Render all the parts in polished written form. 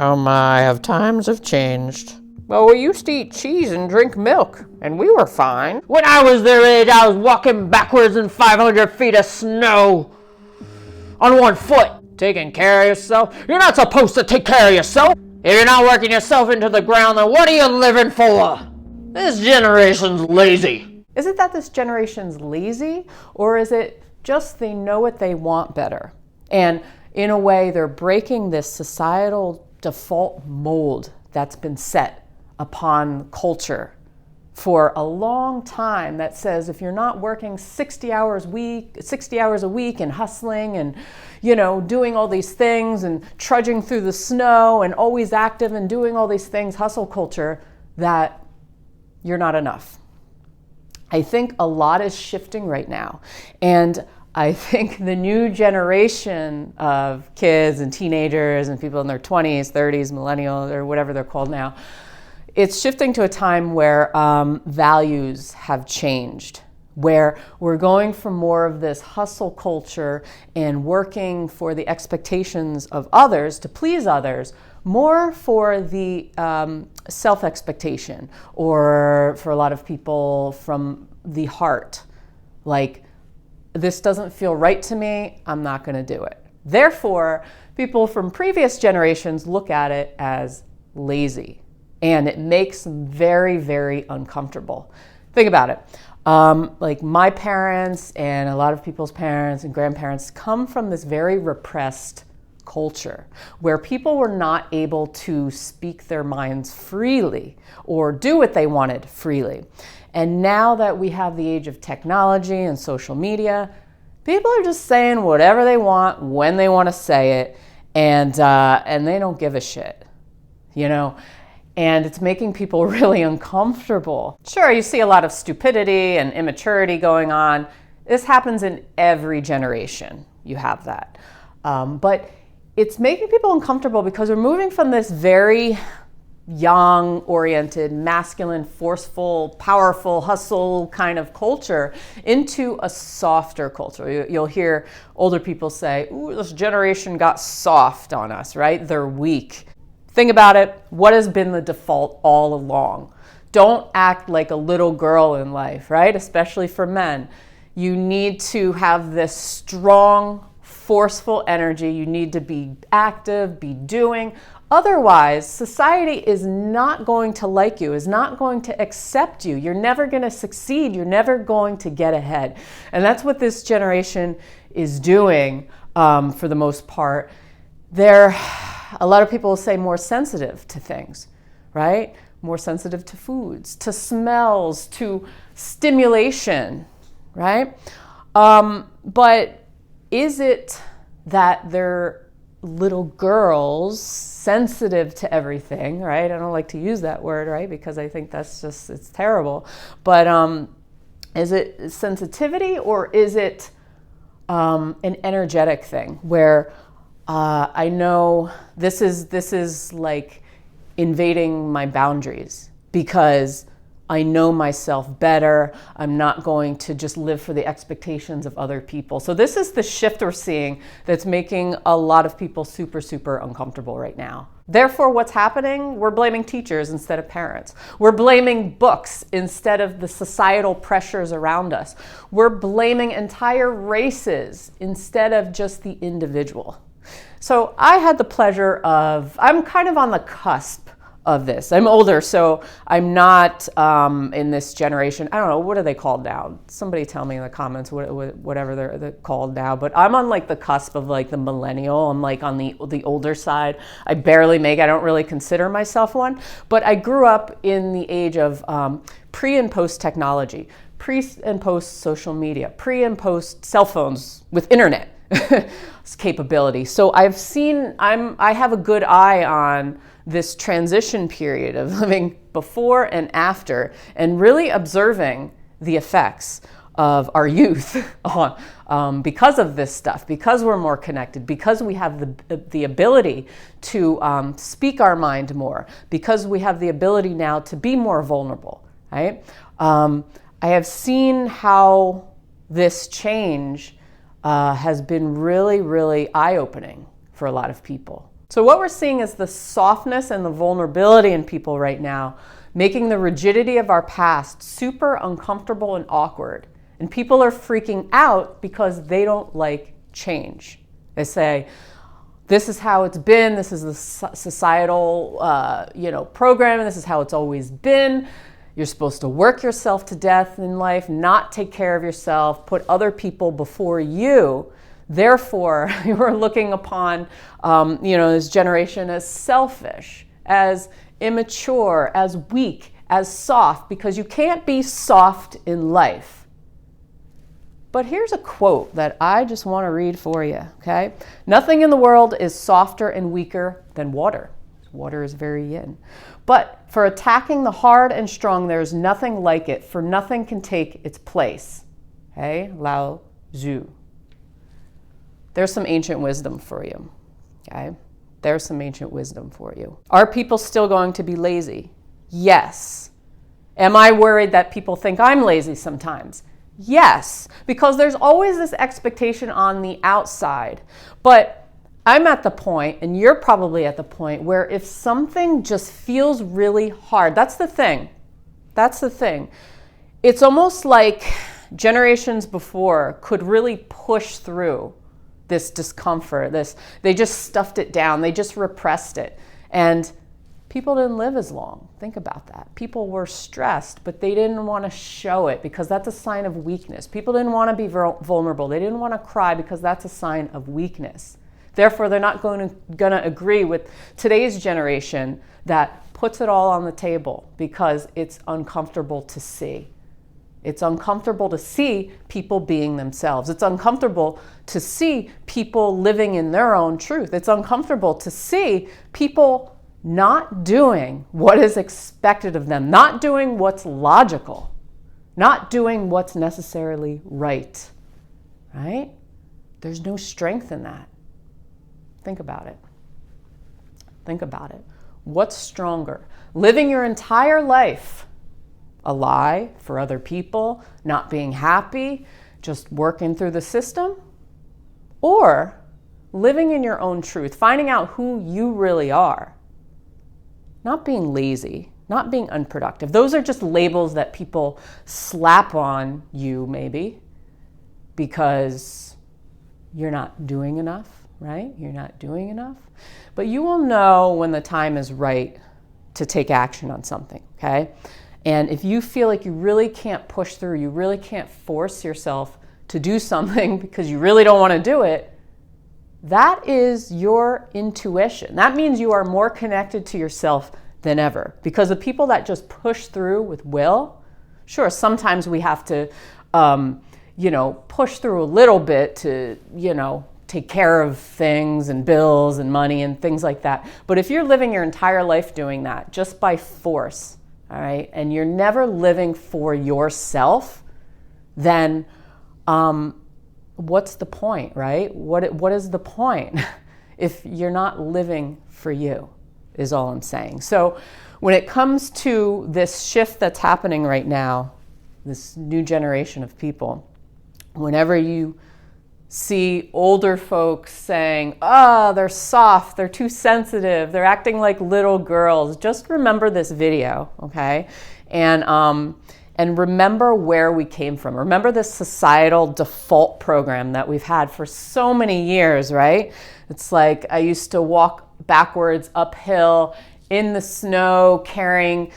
Oh my, how times have changed. Well, we used to eat cheese and drink milk, and we were fine. When I was their age, I was walking backwards in 500 feet of snow on one foot. Taking care of yourself? You're not supposed to take care of yourself. If you're not working yourself into the ground, then what are you living for? This generation's lazy. Is it that this generation's lazy, or is it just they know what they want better? And in a way, they're breaking this societal default mold that's been set upon culture for a long time that says if you're not working 60 hours a week and hustling and, doing all these things and trudging through the snow and always active and doing all these things, hustle culture, that you're not enough. I think a lot is shifting right now. And I think the new generation of kids and teenagers and people in their 20s, 30s, millennials, or whatever they're called now, it's shifting to a time where values have changed, where we're going from more of this hustle culture and working for the expectations of others to please others, more for the self-expectation, or for a lot of people from the heart, like, this doesn't feel right to me, I'm not going to do it. Therefore, people from previous generations look at it as lazy, and it makes them very, very uncomfortable. Think about it. Like my parents and a lot of people's parents and grandparents come from this very repressed culture where people were not able to speak their minds freely or do what they wanted freely. And now that we have the age of technology and social media, people are just saying whatever they want when they want to say it, and they don't give a shit, And it's making people really uncomfortable. Sure, you see a lot of stupidity and immaturity going on. This happens in every generation. You have that. But it's making people uncomfortable because we're moving from this very young-oriented, masculine, forceful, powerful, hustle kind of culture into a softer culture. You'll hear older people say, "Ooh, this generation got soft on us," right? They're weak. Think about it. What has been the default all along? Don't act like a little girl in life, right? Especially for men. You need to have this strong, forceful energy. You need to be active, be doing. Otherwise, society is not going to like you, is not going to accept you. You're never going to succeed. You're never going to get ahead. And that's what this generation is doing for the most part. They're, a lot of people will say, more sensitive to things, right? More sensitive to foods, to smells, to stimulation, right? But is it that they're little girls sensitive to everything, right? I don't like to use that word, right? Because I think it's terrible. But is it sensitivity, or is it an energetic thing where I know this is like invading my boundaries because I know myself better. I'm not going to just live for the expectations of other people. So this is the shift we're seeing that's making a lot of people super, super uncomfortable right now. Therefore, what's happening? We're blaming teachers instead of parents. We're blaming books instead of the societal pressures around us. We're blaming entire races instead of just the individual. So I had the pleasure I'm kind of on the cusp of this. I'm older, so I'm not in this generation. I don't know, what are they called now? Somebody tell me in the comments whatever they're called now. But I'm on like the cusp of like the millennial. I'm like on the older side. I don't really consider myself one. But I grew up in the age of pre and post technology, pre and post social media, pre and post cell phones with internet capability. So I have a good eye on this transition period of living before and after, and really observing the effects of our youth because of this stuff, because we're more connected, because we have the ability to speak our mind more, because we have the ability now to be more vulnerable, right? I have seen how this change has been really, really eye-opening for a lot of people. So what we're seeing is the softness and the vulnerability in people right now, making the rigidity of our past super uncomfortable and awkward. And people are freaking out because they don't like change. They say, this is how it's been, this is the societal program, and this is how it's always been. You're supposed to work yourself to death in life, not take care of yourself, put other people before you. Therefore, you are looking upon this generation as selfish, as immature, as weak, as soft, because you can't be soft in life. But here's a quote that I just want to read for you, okay? Nothing in the world is softer and weaker than water. Water is very yin. But for attacking the hard and strong, there is nothing like it, for nothing can take its place. Okay? Lao Tzu. There's some ancient wisdom for you. Okay? There's some ancient wisdom for you. Are people still going to be lazy? Yes. Am I worried that people think I'm lazy sometimes? Yes, because there's always this expectation on the outside. But I'm at the point, and you're probably at the point, where if something just feels really hard, that's the thing. That's the thing. It's almost like generations before could really push through this discomfort. They just stuffed it down. They just repressed it. And people didn't live as long. Think about that. People were stressed, but they didn't want to show it because that's a sign of weakness. People didn't want to be vulnerable. They didn't want to cry because that's a sign of weakness. Therefore, they're not going to agree with today's generation that puts it all on the table because it's uncomfortable to see. It's uncomfortable to see people being themselves. It's uncomfortable to see people living in their own truth. It's uncomfortable to see people not doing what is expected of them, not doing what's logical, not doing what's necessarily right, right? There's no strength in that. Think about it. Think about it. What's stronger? Living your entire life a lie for other people, not being happy, just working through the system? Or living in your own truth, finding out who you really are? Not being lazy, not being unproductive. Those are just labels that people slap on you maybe because you're not doing enough. Right? You're not doing enough. But you will know when the time is right to take action on something, okay? And if you feel like you really can't push through, you really can't force yourself to do something because you really don't want to do it, that is your intuition. That means you are more connected to yourself than ever. Because the people that just push through with will, sure, sometimes we have to, push through a little bit to, take care of things and bills and money and things like that. But if you're living your entire life doing that just by force, all right, and you're never living for yourself, then what's the point, right? What is the point if you're not living for you, is all I'm saying. So when it comes to this shift that's happening right now, this new generation of people, whenever you see older folks saying, they're soft, they're too sensitive, they're acting like little girls, just remember this video, okay? And remember where we came from. Remember this societal default program that we've had for so many years, right? It's like I used to walk backwards uphill in the snow carrying,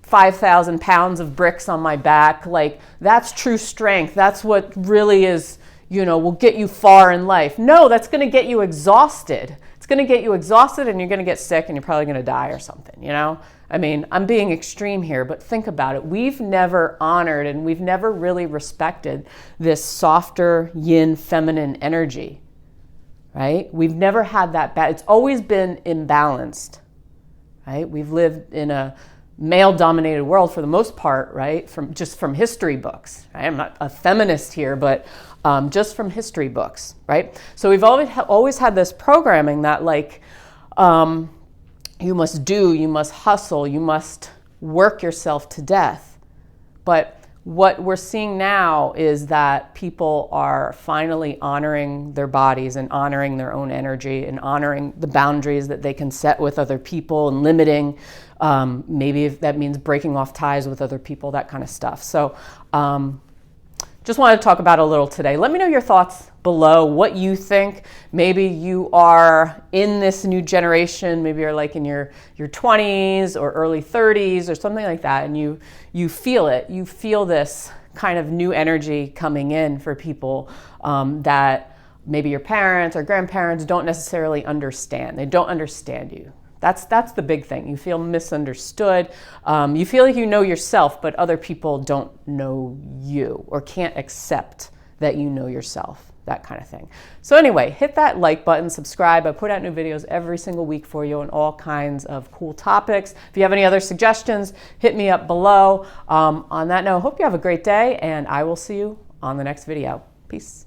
5,000 pounds of bricks on my back. Like, that's true strength. That's what really is, will get you far in life. No, that's going to get you exhausted. It's going to get you exhausted and you're going to get sick and you're probably going to die or something, I mean, I'm being extreme here, but think about it. We've never honored and we've never really respected this softer yin feminine energy, right? We've never had that it's always been imbalanced, right? We've lived in a male-dominated world for the most part, right? From history books. Right? I'm not a feminist here, but just from history books, right? So we've always had this programming that you must hustle, you must work yourself to death. But what we're seeing now is that people are finally honoring their bodies and honoring their own energy and honoring the boundaries that they can set with other people and limiting, maybe if that means breaking off ties with other people, that kind of stuff. So just wanted to talk about a little today. Let me know your thoughts below, what you think. Maybe you are in this new generation, maybe you're like in your 20s or early 30s or something like that, and you feel it. You feel this kind of new energy coming in for people that maybe your parents or grandparents don't necessarily understand. They don't understand you. That's the big thing. You feel misunderstood. You feel like you know yourself, but other people don't know you or can't accept that you know yourself, that kind of thing. So anyway, hit that like button, subscribe. I put out new videos every single week for you on all kinds of cool topics. If you have any other suggestions, hit me up below. On that note, hope you have a great day, and I will see you on the next video. Peace.